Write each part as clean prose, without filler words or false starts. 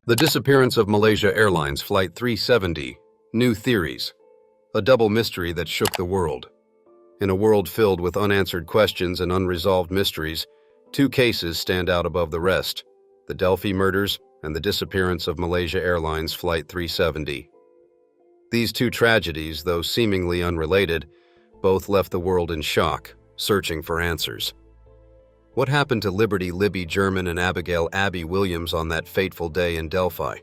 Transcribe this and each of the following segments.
The disappearance of Malaysia Airlines Flight 370, new theories, a double mystery that shook the world. In a world filled with unanswered questions and unresolved mysteries, two cases stand out above the rest: the Delphi murders and the disappearance of Malaysia Airlines Flight 370. These two tragedies, though seemingly unrelated, both left the world in shock, searching for answers. What happened to Liberty Libby German and Abigail Abby Williams on that fateful day in Delphi?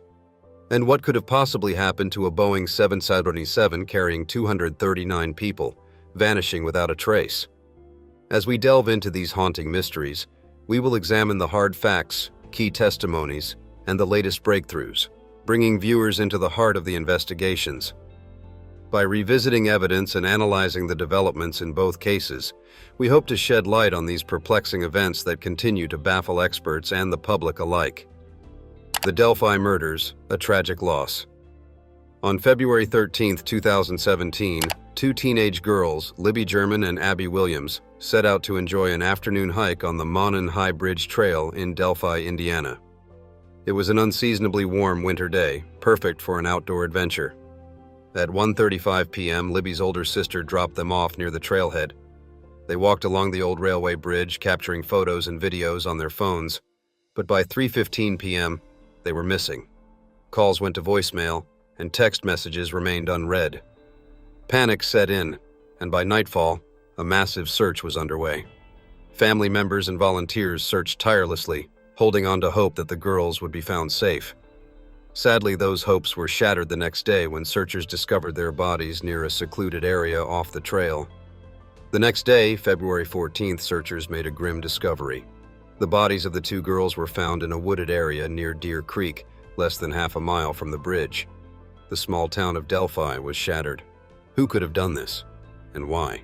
And what could have possibly happened to a Boeing 777 carrying 239 people, vanishing without a trace? As we delve into these haunting mysteries, we will examine the hard facts, key testimonies, and the latest breakthroughs, bringing viewers into the heart of the investigations. By revisiting evidence and analyzing the developments in both cases, we hope to shed light on these perplexing events that continue to baffle experts and the public alike. The Delphi murders, a tragic loss. On February 13, 2017, two teenage girls, Libby German and Abby Williams, set out to enjoy an afternoon hike on the Monon High Bridge Trail in Delphi, Indiana. It was an unseasonably warm winter day, perfect for an outdoor adventure. At 1:35 p.m., Libby's older sister dropped them off near the trailhead. They walked along the old railway bridge, capturing photos and videos on their phones. But by 3:15 p.m., they were missing. Calls went to voicemail, and text messages remained unread. Panic set in, and by nightfall, a massive search was underway. Family members and volunteers searched tirelessly, holding on to hope that the girls would be found safe. Sadly, those hopes were shattered the next day when searchers discovered their bodies near a secluded area off the trail. The next day, February 14th, searchers made a grim discovery. The bodies of the two girls were found in a wooded area near Deer Creek, less than half a mile from the bridge. The small town of Delphi was shattered. Who could have done this, and why?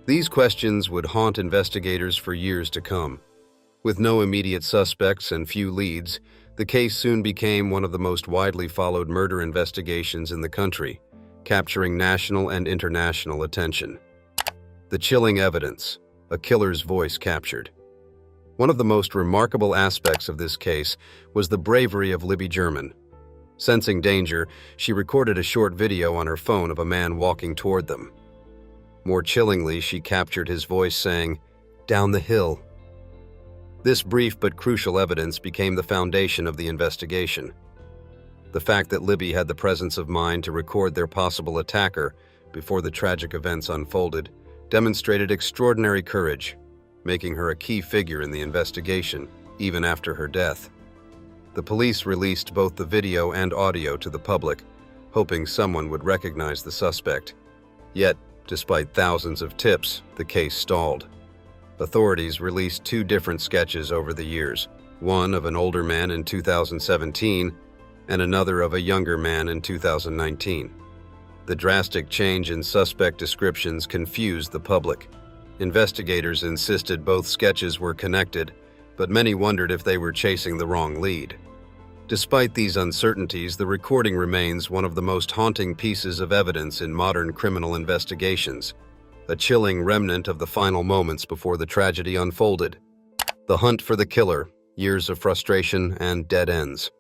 These questions would haunt investigators for years to come. With no immediate suspects and few leads, the case soon became one of the most widely followed murder investigations in the country, capturing national and international attention. The chilling evidence, a killer's voice captured. One of the most remarkable aspects of this case was the bravery of Libby German. Sensing danger, she recorded a short video on her phone of a man walking toward them. More chillingly, she captured his voice saying, "Down the hill." This brief but crucial evidence became the foundation of the investigation. The fact that Libby had the presence of mind to record their possible attacker before the tragic events unfolded demonstrated extraordinary courage, making her a key figure in the investigation, even after her death. The police released both the video and audio to the public, hoping someone would recognize the suspect. Yet, despite thousands of tips, the case stalled. Authorities released two different sketches over the years, one of an older man in 2017 and another of a younger man in 2019. The drastic change in suspect descriptions confused the public. Investigators insisted both sketches were connected, but many wondered if they were chasing the wrong lead. Despite these uncertainties, the recording remains one of the most haunting pieces of evidence in modern criminal investigations, a chilling remnant of the final moments before the tragedy unfolded. The hunt for the killer, years of frustration and dead ends.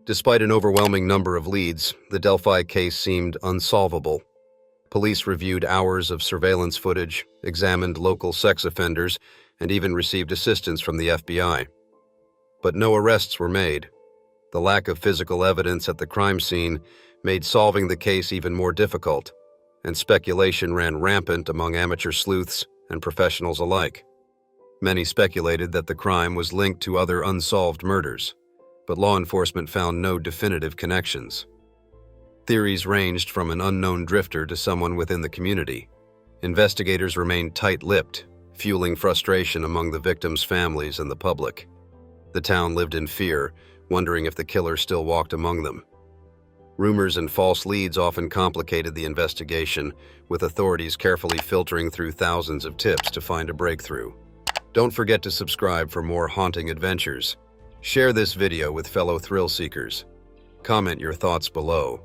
Despite an overwhelming number of leads, the Delphi case seemed unsolvable. Police reviewed hours of surveillance footage, examined local sex offenders, and even received assistance from the FBI. But no arrests were made. The lack of physical evidence at the crime scene made solving the case even more difficult, and speculation ran rampant among amateur sleuths and professionals alike. Many speculated that the crime was linked to other unsolved murders, but law enforcement found no definitive connections. Theories ranged from an unknown drifter to someone within the community. Investigators remained tight-lipped, fueling frustration among the victims' families and the public. The town lived in fear, wondering if the killer still walked among them. Rumors and false leads often complicated the investigation, with authorities carefully filtering through thousands of tips to find a breakthrough. Don't forget to subscribe for more haunting adventures. Share this video with fellow thrill seekers. Comment your thoughts below.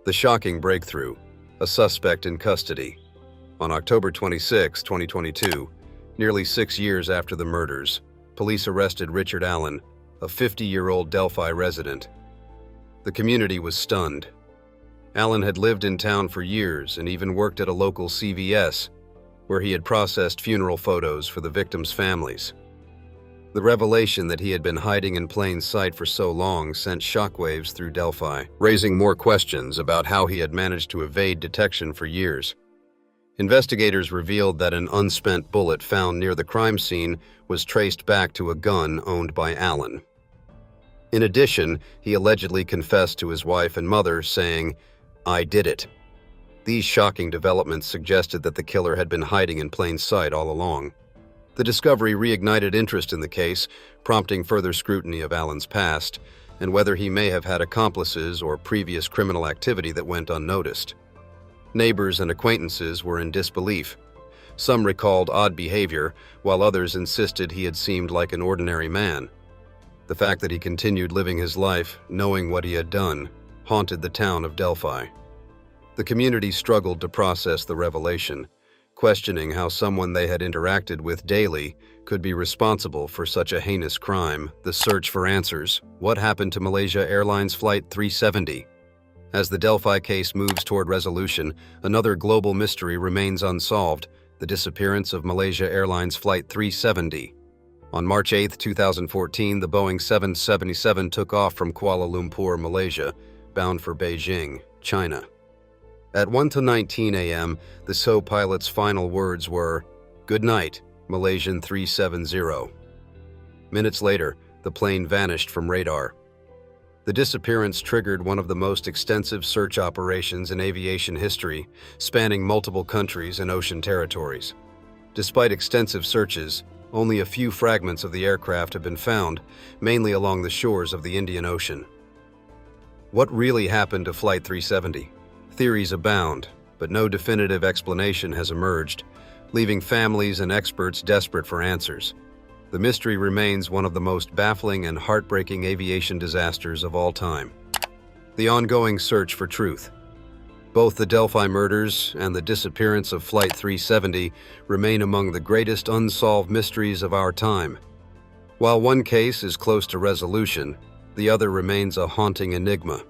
The shocking breakthrough, a suspect in custody. On October 26, 2022, nearly 6 years after the murders, police arrested Richard Allen, a 50-year-old Delphi resident. The community was stunned. Alan had lived in town for years and even worked at a local CVS, where he had processed funeral photos for the victims' families. The revelation that he had been hiding in plain sight for so long sent shockwaves through Delphi, raising more questions about how he had managed to evade detection for years. Investigators revealed that an unspent bullet found near the crime scene was traced back to a gun owned by Alan. In addition, he allegedly confessed to his wife and mother, saying, "I did it." These shocking developments suggested that the killer had been hiding in plain sight all along. The discovery reignited interest in the case, prompting further scrutiny of Alan's past and whether he may have had accomplices or previous criminal activity that went unnoticed. Neighbors and acquaintances were in disbelief. Some recalled odd behavior, while others insisted he had seemed like an ordinary man. The fact that he continued living his life, knowing what he had done, haunted the town of Delphi. The community struggled to process the revelation, questioning how someone they had interacted with daily could be responsible for such a heinous crime. The search for answers. What happened to Malaysia Airlines Flight 370? As the Delphi case moves toward resolution, another global mystery remains unsolved: the disappearance of Malaysia Airlines Flight 370. On March 8, 2014, the Boeing 777 took off from Kuala Lumpur, Malaysia, bound for Beijing, China. At 1:19 a.m., the SO pilot's final words were, "Good night, Malaysian 370." Minutes later, the plane vanished from radar. The disappearance triggered one of the most extensive search operations in aviation history, spanning multiple countries and ocean territories. Despite extensive searches, only a few fragments of the aircraft have been found, mainly along the shores of the Indian Ocean. What really happened to Flight 370? Theories abound, but no definitive explanation has emerged, leaving families and experts desperate for answers. The mystery remains one of the most baffling and heartbreaking aviation disasters of all time. The ongoing search for truth. Both the Delphi murders and the disappearance of Flight 370 remain among the greatest unsolved mysteries of our time. While one case is close to resolution, the other remains a haunting enigma.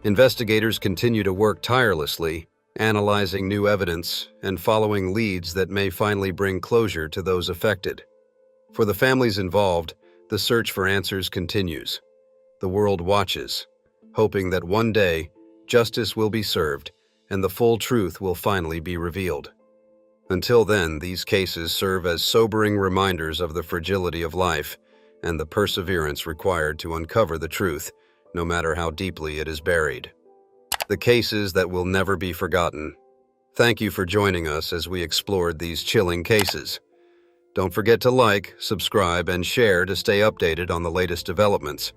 Investigators continue to work tirelessly, analyzing new evidence and following leads that may finally bring closure to those affected. For the families involved, the search for answers continues. The world watches, hoping that one day justice will be served and the full truth will finally be revealed. Until then, these cases serve as sobering reminders of the fragility of life and the perseverance required to uncover the truth, no matter how deeply it is buried. The cases that will never be forgotten. Thank you for joining us as we explored these chilling cases. Don't forget to like, subscribe, and share to stay updated on the latest developments.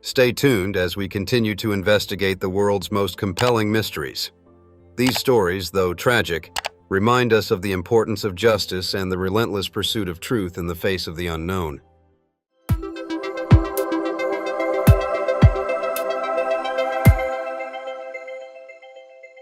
Stay tuned as we continue to investigate the world's most compelling mysteries. These stories, though tragic, remind us of the importance of justice and the relentless pursuit of truth in the face of the unknown.